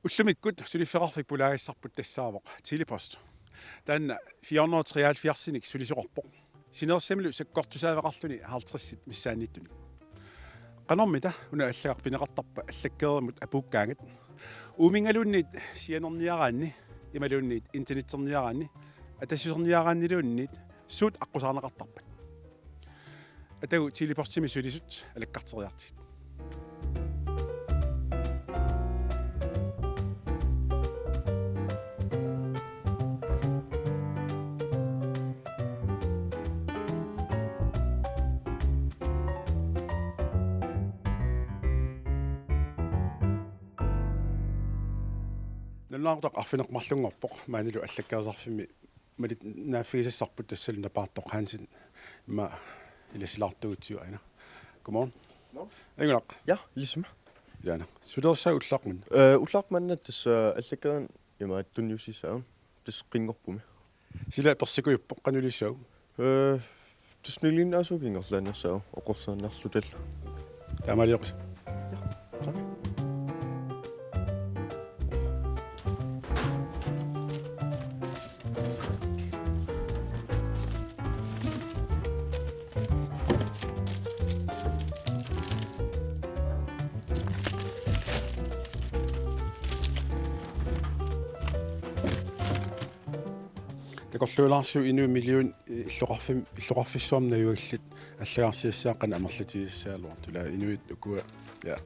Ullumikut sulifferarfik pulaagissarput tassaavoq Telepost. Taanna 473-sinik sulisoqorpoq. Sinersamilu sakkortusaaveqarluni 50 missaannittuni. Qanormita una allaqarpineqartarpa allakkeerimut apuukkaangat. Uumingaluunniit sianerniaraanni imaluunniit internetterniaraanni atasuserniaraanniluunniit suut aqqusаарneqartarpat. Atagu Telepost-simi sulisut alakkarteriartit. Nalaaqtaq arfineqmarlungorpoq maanilu allakkaasarfimi malit naafigisassarput tassaluna paartoq Hansen ma ilasilaartugutsiu aina. Godmorgen. Godmorgen. Ja, ligesom. Ja, sudersa ullaqmun. Ullaqmanna tas allakkaan ima tunniussissaun tas qingorpumi. Sila persikujuppoq qanulissaug. Tas nilinnaasukingerlaannersaau oqorsaannarlutal. Taamaliorsa. Takorluulaarsu inu million illoqarfissuamna yuallit аллагаарсиассаақана амерлатигиссаалуар тула инуит укуа я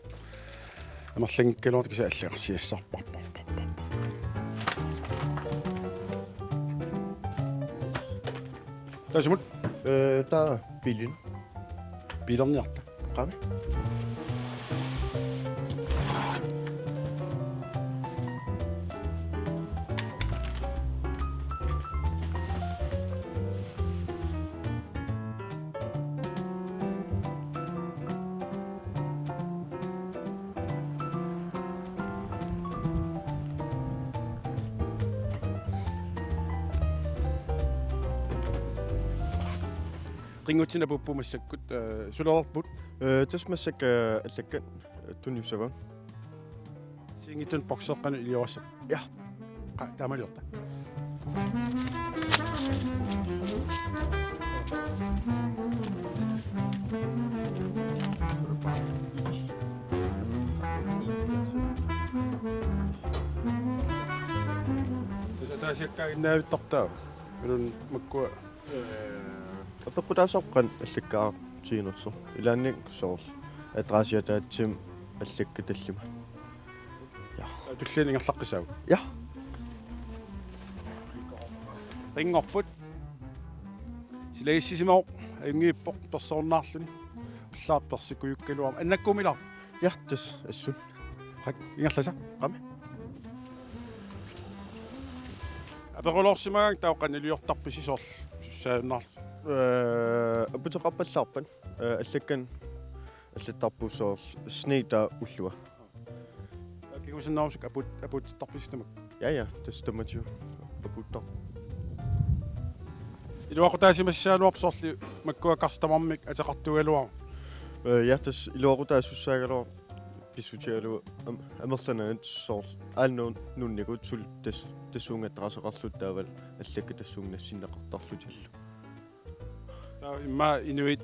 амерлангккалуарт киса аллагаарсиассарпарпарпар тасмут таа билин билерниарта qami ringutina puppumassakkut sulerarput tasmassak allakkan tunniussagun singitun boxeqqanu iliorassa ja taamaliorta taasiakkaaginaavittartaa ilun makkua апеккутаасоққан аллаккаа тиинерсо илаанник соорл адраасиатаатсим аллакка таллима я туллиин ингерлаққисаа я рингорпут силаиссисимао ангииппоқ персоорнаарлуни уллаар персикуйуккалуар аннаккумилар я тас ассун хак ингерласа qami аперулорсимагаан таоққаналиортарписи сорл суссааннаар апутеқарпаллаарпан аллаккан аллаттарпуссоорл снейта уллуа кигусиннаусик апуттарписитамак я тас таматиу апуттар илуақутаасимассаалуарп сорли маккуа кастамармик атеқартугалуар я тас илуақутаассуссаагалуар писсутигалу амерланаат соорл ааннуун нунникут сул тас тассуунгаттарасеқарлуттаавал аллакка тассуунгнассиннеқартарлутиллу имма инуит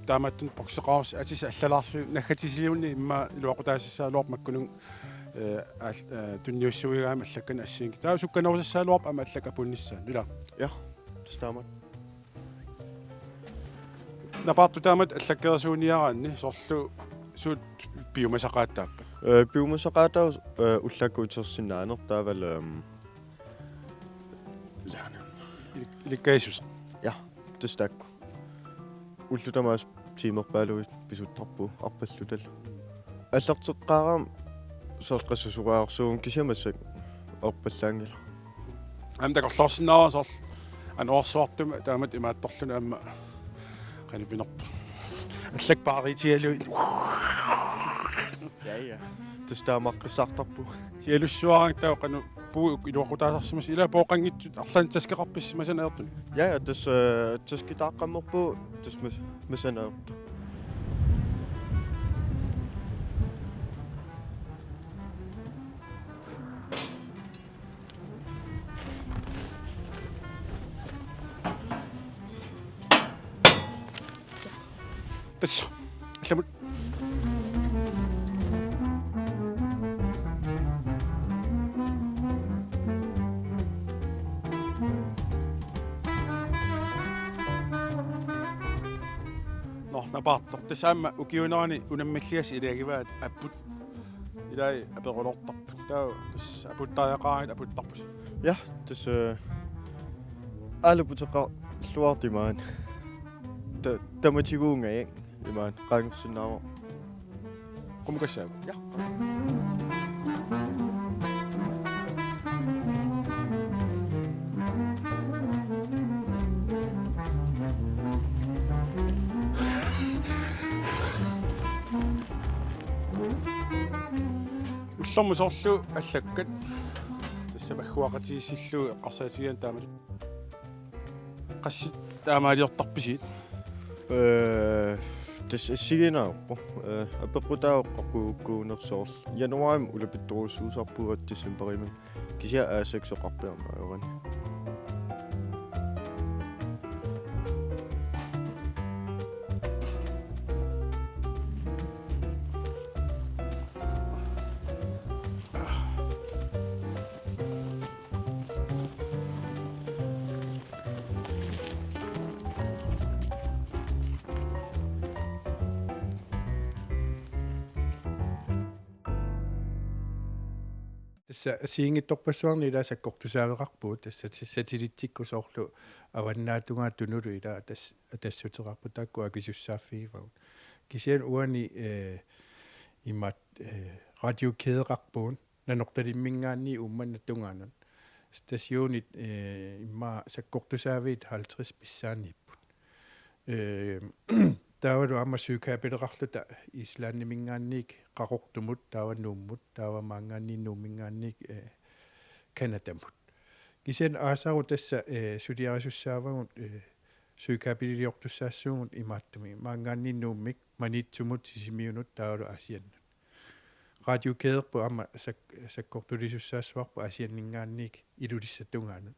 тааматтун боксеқарс атис аллалаарсу наггатисилиунни имма илуақутаассаалуарп маккунун тунниуссуигаама аллаккана ассиинги таа сукканерусассаалуарп ама аллака пунниссаа нила я тастаамат напаарту таамат аллаккерсууниараанни сорлу суут биумасақааттааппа биумасақаатаа уллаккуитерсиннаанер таавал лаана иликкаисус я тастаакку уллутамаас тимерпаалуит писуттарпу арпаллутал аллертеққарам соорқассусугаарсуун кисамассак орпаллаангила амтакорлорсиннаава сорл ануарсуартума таамат имаатторлуна амма канипинерпа аллакпааритиалуит я тастаамаққиссаартарпу сиалуссуараан таоқану пуу илуақутаасарсимас ила пооқангитсут арлаан таскеқарписсимасанаертун я тас таскитааққаммерпу тас масанаерт Assa. Allamut. Napartar tasaamma ukiunerani unammallias ilagivaat apput ilai aperulortarput taa tas aputtaajaqarit aputtarpus Ja, dus alle puteqa luartimaan. Tamatiguunga ikke? Imaan qangussunnaama. qumukassaagu Ja. уллэрмусорлу аллаккат тассамаггуақатигиссиллу эққарсаатигиан таамалу qassит таамаалиортарписит Das siginаарpo апеққутааққарпууккуунерсоорл януарим улапитторуссуусарпуат дисембериман кися аасаксоқарпиарма авани Tässä siingittorpassuarni ila sakkortusaaveqarpuut tassa satellittikkusoorlu avannaatugaa tunulu ila tassuteqarpu taakku akisussaafiivagut kisian uani immat radiokædeqarpuun nanortalimmingaanni ummannatungaanun stationit imma sakkortusaaviit 50 pissaannipput taavalu amma syykaapileqarluta islaannimingaanniik qaqortumut taavannuummut taavamaangaanniinnuummingaanniik kanatamut kisen aasaru tassa suliarisussaavagut syykaapileortussaassuugut imaattumi maangaanniinnuummik manitsumut sisimiunut taavalu asiannut radiokæderpu amma sakkortulisussaassуарпу asianningaanniik ilulissattungaanut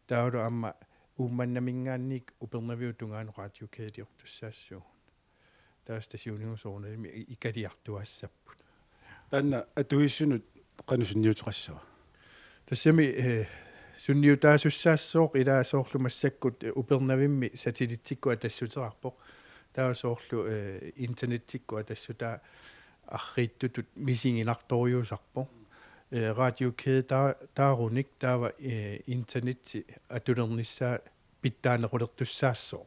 taavalu amma uummannamingaanniik upernaviutungaanu radiokædiortussaassuu taa stationiusoornalimi ikaliartuassapпут таанна атуисsunut qanusунниутеқассава тассами сунниутаасуссаассооқ илаасоорлумассаккут упernavimmi сателлитикку атассутерарпоқ таасоорлу интернеттикку атассутаа аррииттутут мисингинарторюусарпоқ radiokæde taarunik taava internetti atulernissаа pittaanеқулертуссаассоо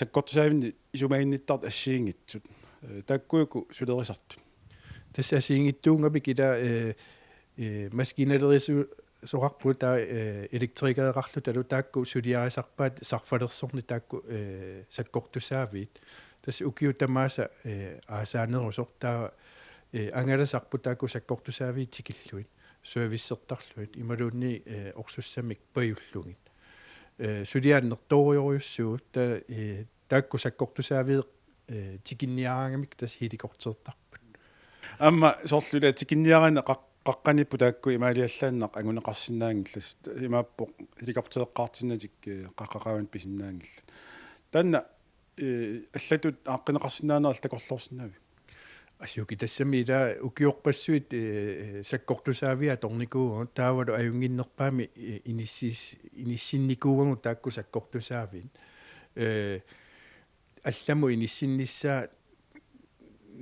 sakkortusaavинни исумаинниттарт ассиингитсут тааккуйку сулерисартут тасса асиингиттуунгапик ила маскиналерису соқарпу таа электрикеэқарлу талу таакку сулиарисарпаат сарфалерсорни таакку sakkortusaavит тасса укиутамааса аасаанерусор таа ангаласарпу таакку sakkortusaaviit tikilluit serviceertarluit imaluunni orsussamik pajulluгит сулиааннерториориуссуут таакку sakkortusaaviit tikинниаранgamik тас хиликортерtarput амма соорлула тикинниарана qaqqanippu taakku imaaliallaannaq anguneqarsinnaangillas imaappo helikoptereqqaartinnatik qaqqaqaavан pisinnaangillat таанна аллатут ааққинеқарсиннаанерал такорлорсинаави асюки тассами ила укиорпассуит sakkortusaaviа торникуугу таавалу аюнгиннерпаами иниссинникуугу таакку sakkortusaavin алламу иниссиннissaа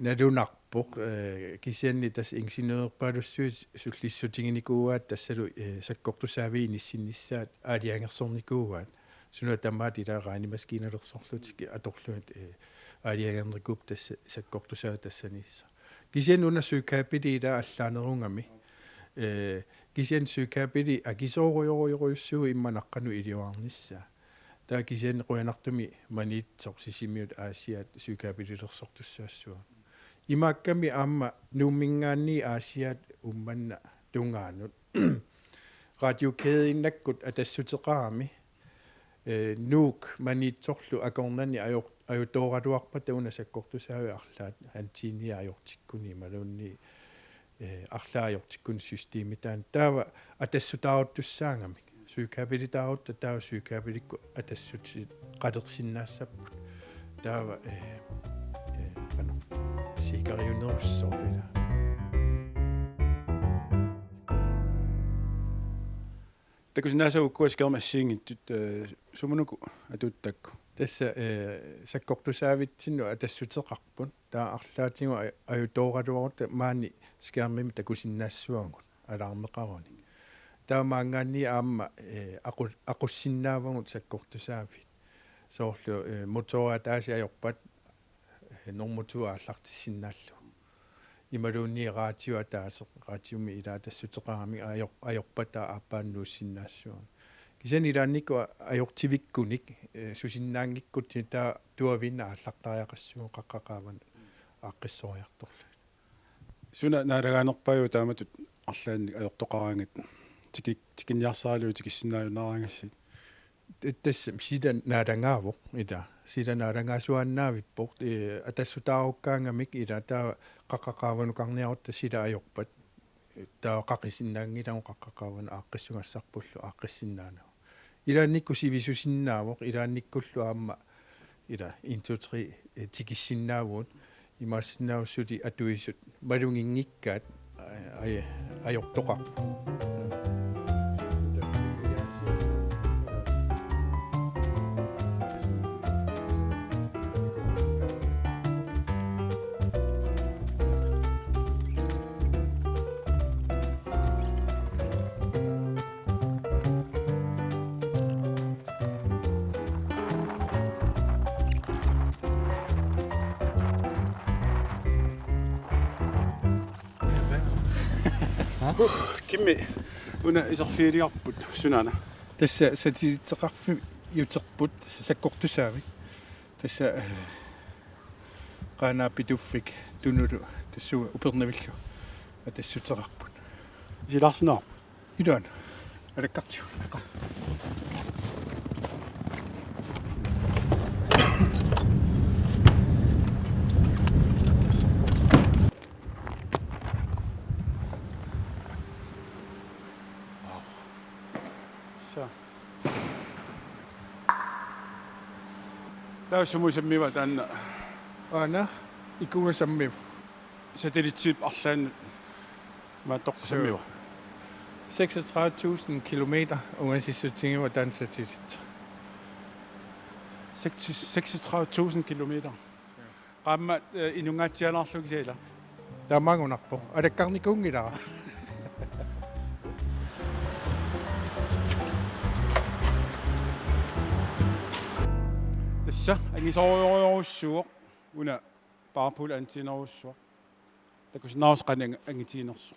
налунарпоқ кисианни тас ингинеерпаалуссуит суллиссутингиникууаат тассалу sakkortusaavi иниссиннissaат аалиангерсорникууаат суна тамаат илаараани маскиналерсорлутик аторлуит аалиангерникууп тасса sakkortusaa тассанисса кисиан уна syykaappili ила аллаанерунгами кисиан syykaappili акисоориориориуссуу имманаққану илиуарнisса таа кисиан қуянартуми маниитсорсисимиут аасиат syykaappililерсортуссаассуа имаакками аама нууммингаанни аасиат умманна тунгаанут radiokædeinnakkut атассутеқарами nuuk maniitsorlu akornani ajutooraluarpa tauna sakkortusaavi arlaat antiinia ajortikkuni malunni arlaajortikkun systeemitaan taava atassutaaruttussaangamik syykaappilitaarutta taava syykaappillikku atassuti qalersinnaassapпут таава ано сикариунерусsorpila Takusinnaasau kuaskermassiingittut sumunuku atuttakku. тасса саккортусаавитсинну атассутеқарпут таа арлаатигу аютооралуарут маани скиармими такусиннаассуагут алаармеқаруни таамаангаанни аама ақуссиннаавагут саккортусаавит соорлу мотора тааси аёрпат нормутуа аллартиссиннааллу ималуунни раатиуа таасе раатиуми илаа тассутеқарами аёрпата ааппааннууссиннаассуа кисани илаанникку аёртивиккуник сусиннаангиккут таа туавинна аллартариақассуу қаққақааван ааққиссориарторлу Суна наалагаанерпаю тааматут арлаанник аёртоқараангат тикинниарсаалуу тикиссиннааюнаарангассит тассам сида наадангаавоқ ита сида наадангаасуаннаавиппоқ атассутааруккаангамик ила таа қаққақааванукарниарутта сида аёрпат таа қаққисиннаангилау қаққақааван ааққиссугассарпуллу ааққиссиннаана илаанникку сивисусиннаавоқ илаанниккуллу аама ила 1 2 3 тикиссиннаавуут имаассиннаавсути атуисут малунгингиккаат аёртоқар Kimmi una isarfiiliarput sunana тасса сатилитеқарфи ютерпут саккортусаави тасса qanaapituffik tunulu тассуга упернавиллу атассутеқарпут Silaarsinaar илаана алаккартиу таусумусаммива таанна аана икугасаммив сателлитсип арлааннут мааттоққсаммива 36.000 kilometer ungasissutigiva tansatilit 36.000 kilometer qamma inungaatialarlugisiala tamangunarpo alakkarnikungilaa tassa angisoriorussuuq una paarpul antiinerussuaq takusnaus qanang angitiinersu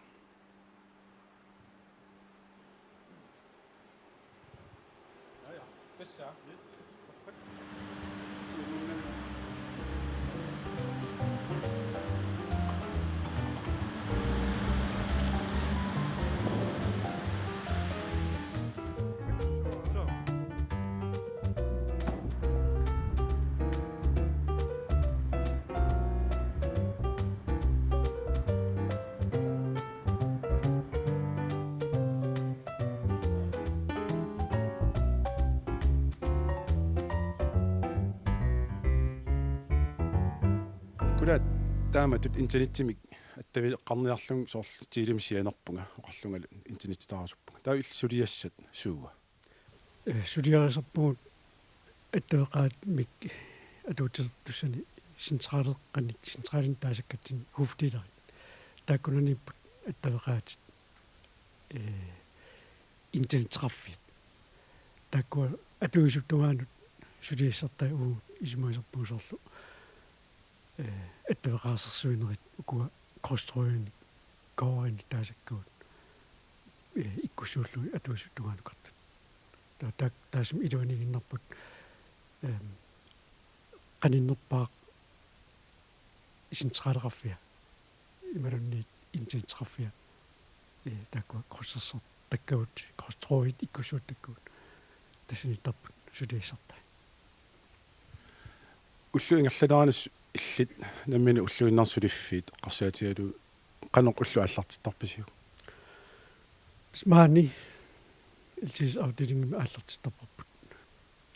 kula taamatut internettimik attavi qarniarlung soorl tiilimsianerpunga oqarlungal internettitaarasuppunga taa ilsuliassat suuga suliarisarpugut attaqaat mik atuutertussani sentraleqqanik sentralen taasakkatin huftilarit taakkunanipput attavaqaatit internettraffit taakkua atuisuttuaanut suliassartaa uu ismaisarpuusorlu attavaqaassersuinerit ukua krosstrøeni koorani taasakkuut ikkusuullui atuisuttuaanukartut taasum iluaniginnerput qaninnerpaaq sentraleqarfia imalunniit internettraffia taakkua krossersort takkaut krosstrøit ikkusuut takkuut tasinittarput suliassartaa ullu ingerlalaanis illit nammini ulluinnersuliffiit qarsaatialu qanoq ullu allartittarpisiu smaani iltis afdelingimi allartittarparput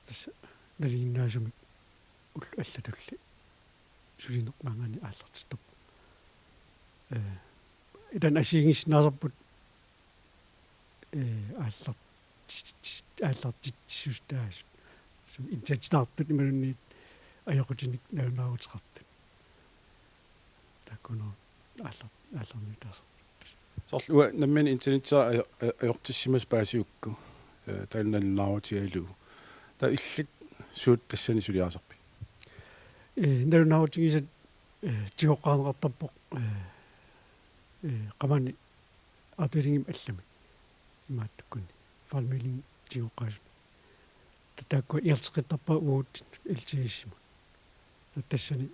tassa naliginnaasumik аллатулли сулинеқмангани ааллартиттоп идан асиингисснаасарпут ааллартитсустаас интатстартут ималунниит ajaqutinik naunaaguteqartut takkuno аалларнитаас соорлуа наммани интернетсаа аёртиссимас паасиукку таанналлаарутигалу та иллит суут тассани сулиаасарпи наунаагутигисат тиоққаанеқартарпоқ qamani артилингим аллами имааттуккуни фалмилин тиоққаас таакку иалтеқиттарпа уут илтигиссимут тассани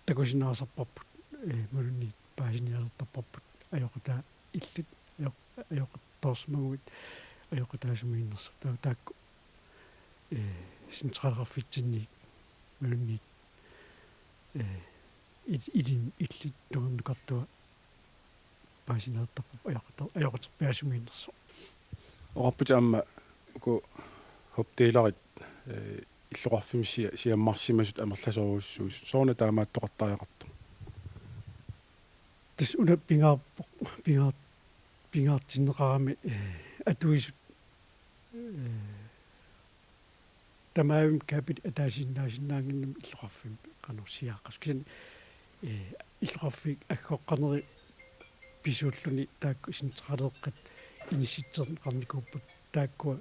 такусинаасарпарпут малунни паасиниалертарпарпут аёқутаа иллит аёқторсмагуит аёқутаасумииннерсу таакку синтралеқарфитсинни малунни идин иллит туернукартуа паасинаалтарпа аёқутерпиасумииннерсу ораппутаама ку хоптеиларит иллоқарфимси сиаммарсимасут амерласоруссуус соорна таамааттоқартариақарту тас уна пингаартиннеқарами атуисут тамаавим капит атаасиннаасиннаангиннам иллоқарфим қанорсиааққас кисани иллоқарфик аггоққанери писууллуни таакку синтралеэққат иниситсерн қарникууппут тааккуа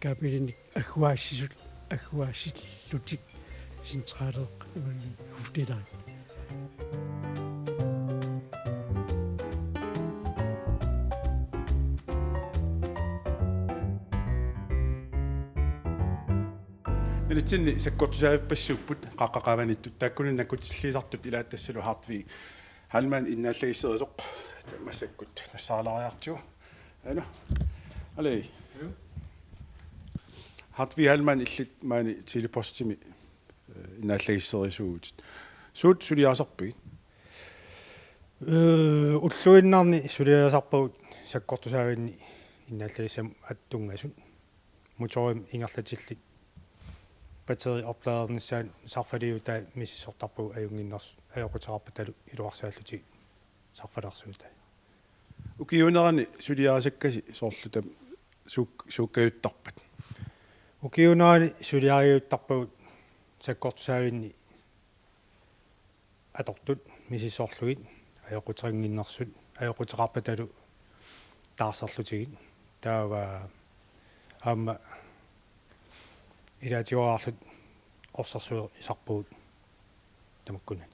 капилиник аггуаассиллутик синтралеэқ имани хуфтилари нэлитсинни саккортусаавиппассууппут қаққақаваниттут тааккуни накутиллисартут илааттассалу хартви халман иннааллагиссерисоқ массаккут нассаалариартиу ана алей хартви халман иллит маани телепостими иннааллагиссерисуут суут сулиаасарпигит уллуиннарни сулиаасарпагут саккортусаавинни иннааллагиссам аттунгасут моторим ингерлатиллик батери оплаернissaан сарфалиута миссисортарпу аюнгиннерс аёқутеқарпаталу илуарсааллути сарфалаарсуута укиунерани сулиаасаккаси соорлута сууккаюттарпат укиунерани сулиариуттарпагут саккортусаавинни атортут миссисоорлугит аёқутерингиннерсут аёқутеқарпаталу таарсарлутигит таава аама илаатиуаарлут орсарсуу исарпуут тамаккуна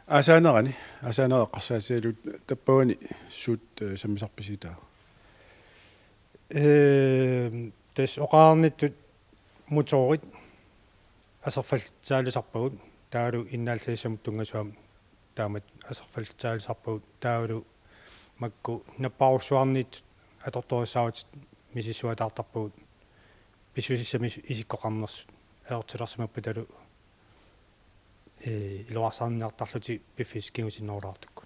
асаанерани эққарсаатиалут таппавани суут саммисарписитаа тэс оқаарниттут моторит асерфалтсаалисарпагут таалу иннаалсаисамут тунгасуам таамат асерфалтсаалисарпагут таалу макку наппаарусуарнит аторторисаават мисисуатаартарпагут писусиссами исиккоқарнерсут аортиларсимаппаталу илуарсаарниартарлути пиффискингусинноорлаартукку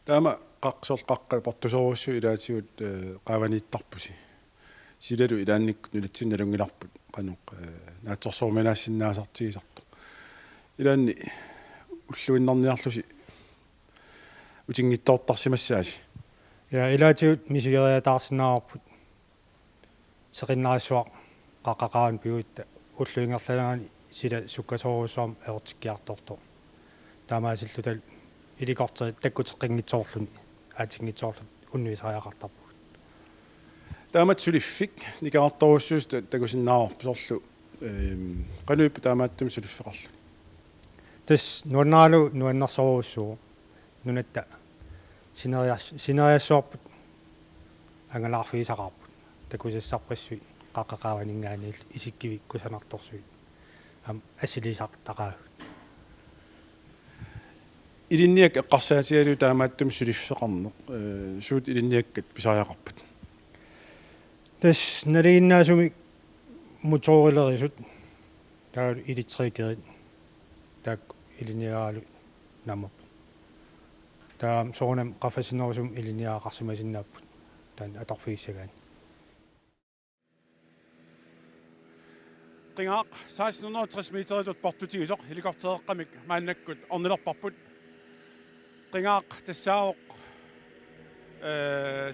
таама қақсоорқаққа портусоруссу илаатигут qaavaniittarpusi силалу илаанникку нулатсинналунгиларпут қануқ наатсорсууминаассиннаасартигисарту илаанни уллуиннарниарлуси утингиттоортарсимассааси я илаатигут мисигериатаарсинаарпут сеқиннариссуақ қақақаан пиуитта уллуингерланаани сила суккасоруусуарм аортиккиарторто таамаасиллутал иликортери таккутеққингитсоорлун аатингитсоорлут уннуисариақартарпу таамат сулиффик никаартаруссуус такусиннаарпу сорлу qanuyippu taamaattumi suliffeqarlu тас нуаннаалу нуаннарсоруussуу нунатта синериассуарпут ангалаарфигисақарпут такусассарпассуи қаққақааванингаанил исиккивик кусанарторсуи ам асилисартақаа илинниак эққарсаатигалу таамааттум сулиффеқарнеқ суут илинниаккат писариақарпут тас налигиннаасуми моторилерисут таа илитрикерит так илиниаалу намап таам соонам qafasinnerusum илиниаақарсимасиннааппут таан аторфигиссагаани qingaaq 1660 meteritut portutigisoq helikoptereqqamik maannakkut ornilerparput qingaaq tassaaoq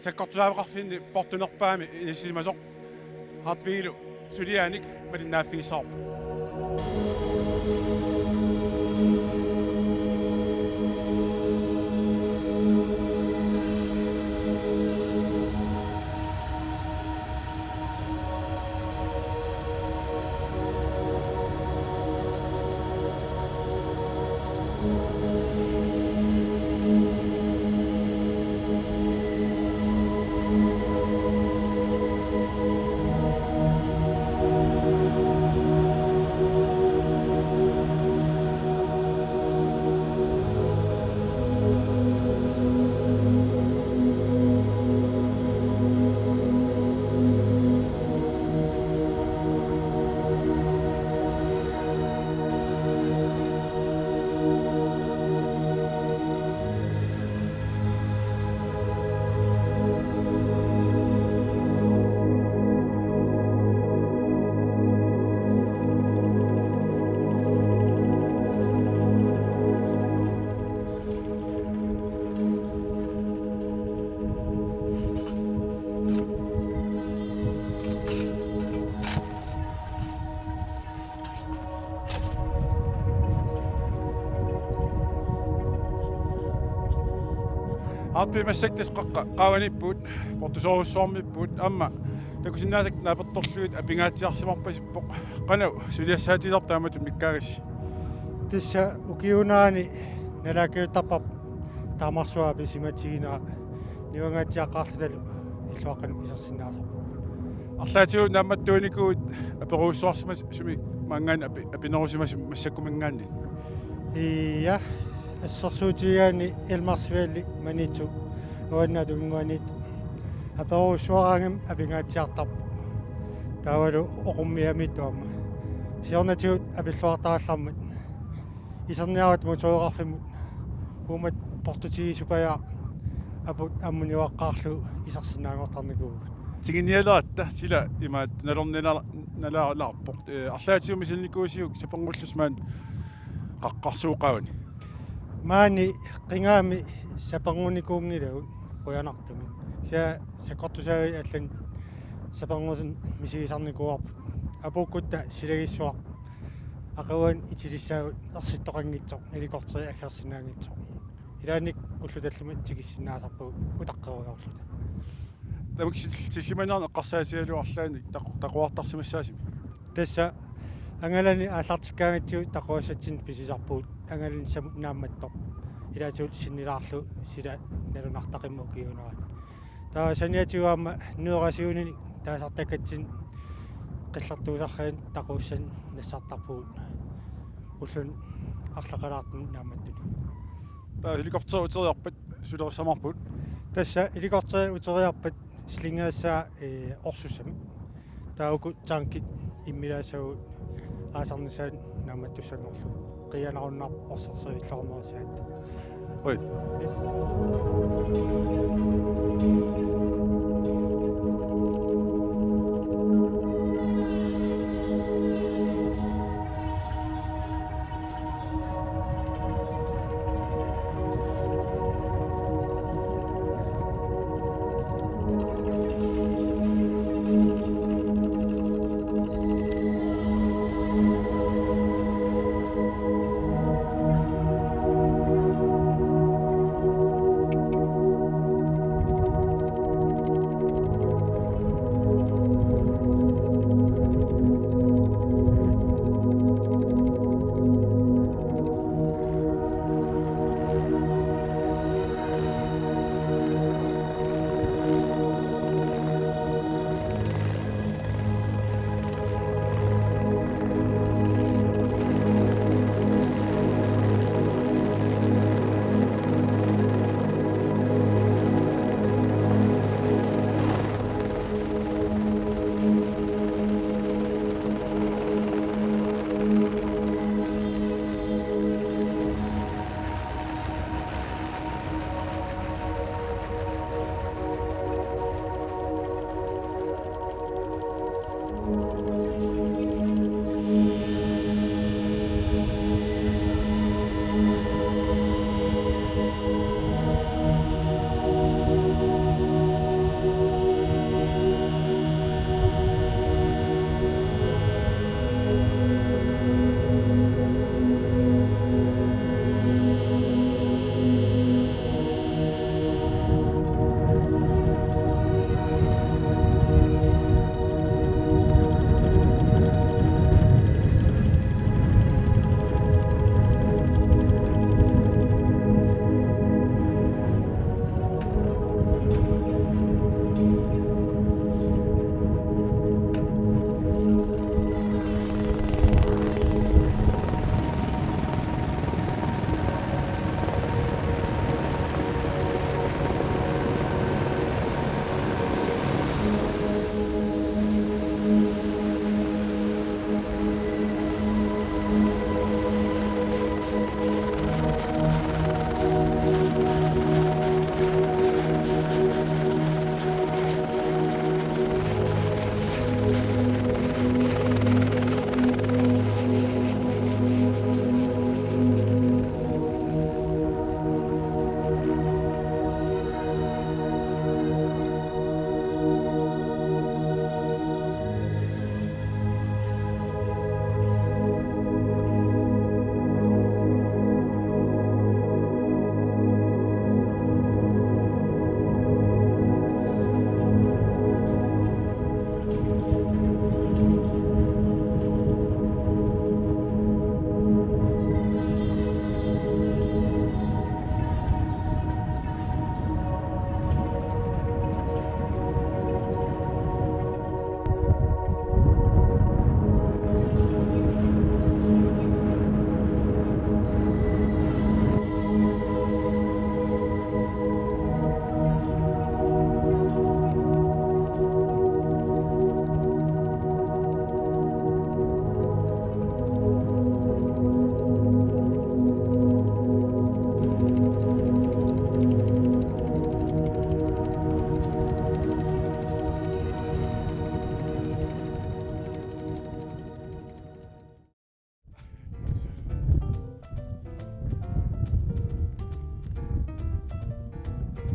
sakkortusaavaqarfinni portunerpaami inissilimasoq hartviilu suliaanik malinnaaffiissaarp Hartviimassaktas qawanippuut portusoorussuarmippuut amma takusinnaasak naapertorluit apingaatiarsimarpasippoq qanu suliassaatillertaamatut mikkaagassi тасса укиунаани налакиутарпап таамарсуапи симатигинаа нивангаатиаққарлалу иллуаққану исерсинаасарпу арлаатигу наамматтууникуут аперуусsuarsimas суми мангаан апинерусимас массаккумингаанни ия ассерсуутигаани элмарсвиалли манитсу уаннаатугиннуаниит аперуусsuarangam апингаатиартарпу таавалу оқуммиамитуама сиорнатигут апиллуартараллармат исерниарат мотореқарфимут уумат портутигисупаяа апут аммуниуаққарлу исерсинаангортарникуу тигинниалаатта сила имаат налернинала арлаатигу мисилникуусиук сапангуллусмаан qaqqarsuuqauni маани qingaami сапангуникуунгилагут қуянартами саккортусааги аллан сапангусун мисигисарникуарпут апуккутта силагиссуар ақуан итилиссаагут ерситтоқангитсоқ иликортери акерсинаангитсоқ илааник уллуталлума тигиссинаасарпугут утаққеруйорлута тамикси тиллиманаан эққарсаатигалу арлаани тақуартарсимассаасими тасса ангалани ааллартиккаагатсигут тақуассатсин писисарпуут ангалани самут наамматтоқ илаатигут синнилаарлу сила налунартақимму киунерат таа саниатигуамма нуерасиунини таасартаккатсин qillартуусарраан тақууссан нассартарпуут уллун арлақалаартун нааматтуни таа helikopter утериарпат сулерissамарпут тасса иликортери утериарпат слингаассаа орсуссами тааку танкит иммилаасагут аасарнисаан нааматтуссангорлу қиянаруннар орсерсуиллорнерисаат ой yes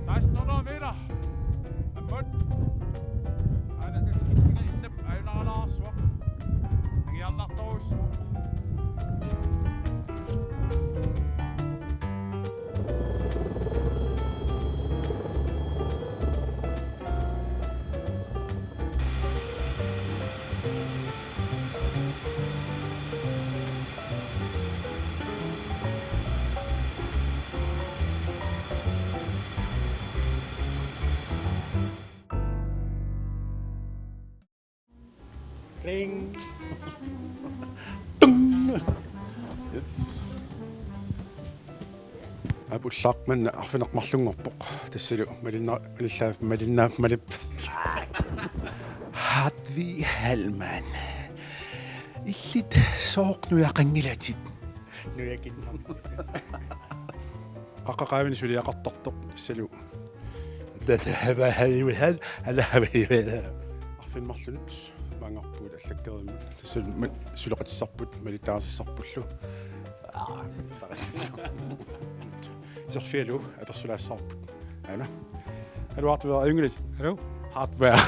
1600 meter. Mund. Ej, det skidt inde. Ej, la så. Jeg er nok dog så. Ring. Yes. Abu Shakman arfineq marlungorpoq tassulu malilla malips. Hadvi Hellman. Illit sooqnuyaqangilatit. Nuyakinna. Qaqqaqaavini suliaqartartoq tassalu. Hava hal ala hava Arfin marlunut maangarpuut allakkerimut tassalu suleqatissarput malitaasissarpullu. Iserfialu apersulaassaarput. Ana. Aluartuera ynglet. Hallo. Hardware.